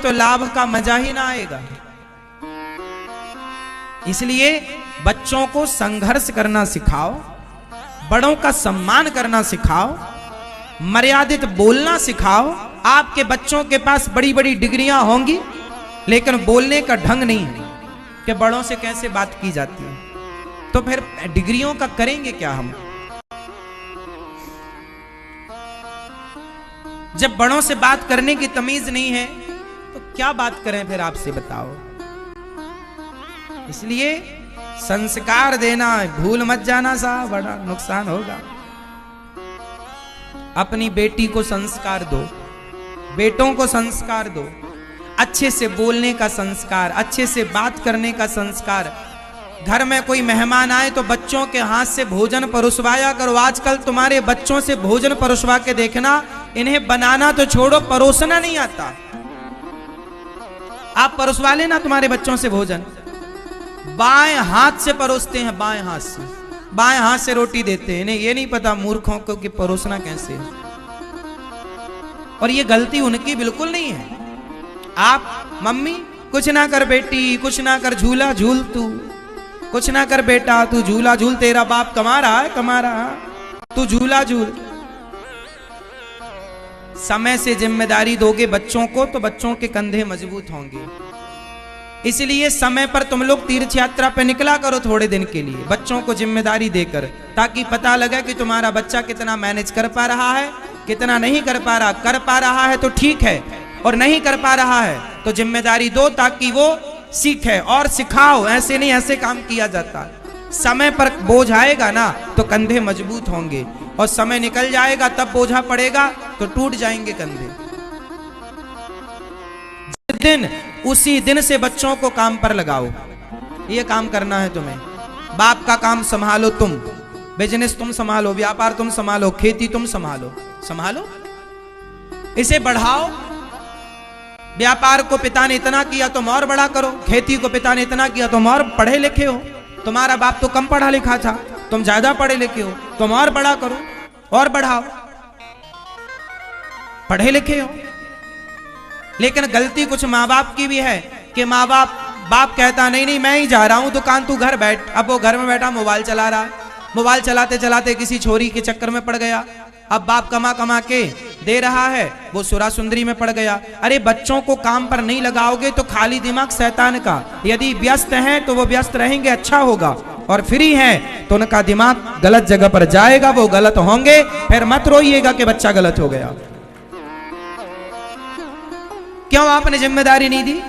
तो लाभ का मजा ही ना आएगा। इसलिए बच्चों को संघर्ष करना सिखाओ, बड़ों का सम्मान करना सिखाओ, मर्यादित बोलना सिखाओ। आपके बच्चों के पास बड़ी बड़ी डिग्रियां होंगी लेकिन बोलने का ढंग नहीं है कि बड़ों से कैसे बात की जाती है, तो फिर डिग्रियों का करेंगे क्या हम? जब बड़ों से बात करने की तमीज नहीं है तो क्या बात करें फिर, आपसे बताओ। इसलिए संस्कार देना भूल मत जाना साहब, बड़ा नुकसान होगा। अपनी बेटी को संस्कार दो, बेटों को संस्कार दो, अच्छे से बोलने का संस्कार, अच्छे से बात करने का संस्कार। घर में कोई मेहमान आए तो बच्चों के हाथ से भोजन परोसवाया करो। आजकल तुम्हारे बच्चों से भोजन परोसवा के देखना, इन्हें बनाना तो छोड़ो, परोसना नहीं आता। आप परोसवा लेना तुम्हारे बच्चों से भोजन, बाएं हाथ से परोसते हैं, बाएं हाथ से, बाएं हाथ से रोटी देते हैं। इन्हें ये नहीं पता मूर्खों को कि परोसना कैसे है। और ये गलती उनकी बिल्कुल नहीं है। आप मम्मी कुछ ना कर बेटी, कुछ ना कर, झूला झूल तू, कुछ ना कर बेटा तू झूला झूल, तेरा बाप कमा रहा है, कमा रहा, तू झूला झूल। समय से जिम्मेदारी दोगे बच्चों को तो बच्चों के कंधे मजबूत होंगे। इसलिए समय पर तुम लोग तीर्थ यात्रा पे निकला करो थोड़े दिन के लिए, बच्चों को जिम्मेदारी देकर, ताकि पता लगे कि तुम्हारा बच्चा कितना मैनेज कर पा रहा है, कितना नहीं कर पा रहा। कर पा रहा है तो ठीक है, और नहीं कर पा रहा है तो जिम्मेदारी दो ताकि वो सीखे और सिखाओ। ऐसे नहीं, ऐसे काम किया जाता। समय पर बोझ आएगा ना तो कंधे मजबूत होंगे, और समय निकल जाएगा तब बोझा पड़ेगा तो टूट जाएंगे कंधे। जिस दिन उसी दिन से बच्चों को काम पर लगाओ। ये काम करना है तुम्हें, बाप का काम संभालो तुम, बिजनेस तुम संभालो, व्यापार तुम संभालो, खेती तुम संभालो, संभालो, इसे बढ़ाओ। व्यापार को पिता ने इतना किया तुम और बड़ा करो, खेती को पिता ने इतना किया तुम और पढ़े लिखे हो। तुम्हारा बाप तो कम पढ़ा लिखा था, तुम ज्यादा पढ़े लिखे हो, तुम और बड़ा करो और बढ़ाओ। पढ़े लिखे हो, लेकिन गलती कुछ माँ बाप की भी है कि बाप कहता नहीं नहीं मैं ही जा रहा हूं दुकान, तू घर बैठ। अब वो घर में बैठा मोबाइल चला रहा है, मोबाइल चलाते चलाते किसी छोरी के चक्कर में पड़ गया। अब बाप कमा कमा के दे रहा है, वो सुरा सुंदरी में पड़ गया। अरे बच्चों को काम पर नहीं लगाओगे तो खाली दिमाग शैतान का। यदि व्यस्त हैं तो वो व्यस्त रहेंगे, अच्छा होगा, और फ्री हैं तो उनका दिमाग गलत जगह पर जाएगा, वो गलत होंगे। फिर मत रोइएगा कि बच्चा गलत हो गया। क्यों आपने जिम्मेदारी नहीं दी?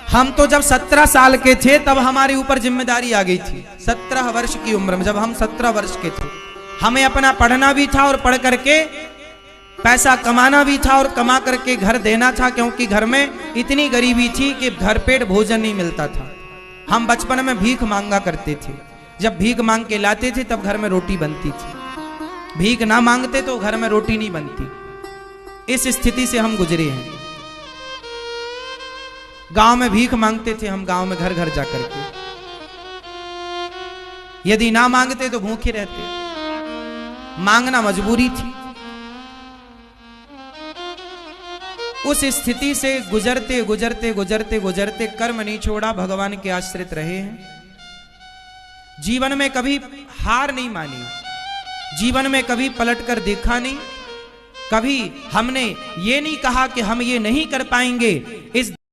हम तो जब 17 साल के थे तब हमारे ऊपर जिम्मेदारी आ गई थी। 17 वर्ष की उम्र में, जब हम 17 वर्ष के थे, हमें अपना पढ़ना भी था और पढ़ करके पैसा कमाना भी था और कमा करके घर देना था, क्योंकि घर में इतनी गरीबी थी कि घर पेट भोजन नहीं मिलता था। हम बचपन में भीख मांगा करते थे, जब भीख मांग के लाते थे तब घर में रोटी बनती थी, भीख ना मांगते तो घर में रोटी नहीं बनती। इस स्थिति से हम गुजरे हैं। गांव में भीख मांगते थे हम, गांव में घर घर जाकर के, यदि ना मांगते तो भूखे रहते, मांगना मजबूरी थी। उस स्थिति से गुजरते गुजरते गुजरते गुजरते कर्म नहीं छोड़ा, भगवान के आश्रित रहे हैं। जीवन में कभी हार नहीं मानी, जीवन में कभी पलट कर देखा नहीं, कभी हमने ये नहीं कहा कि हम ये नहीं कर पाएंगे। इस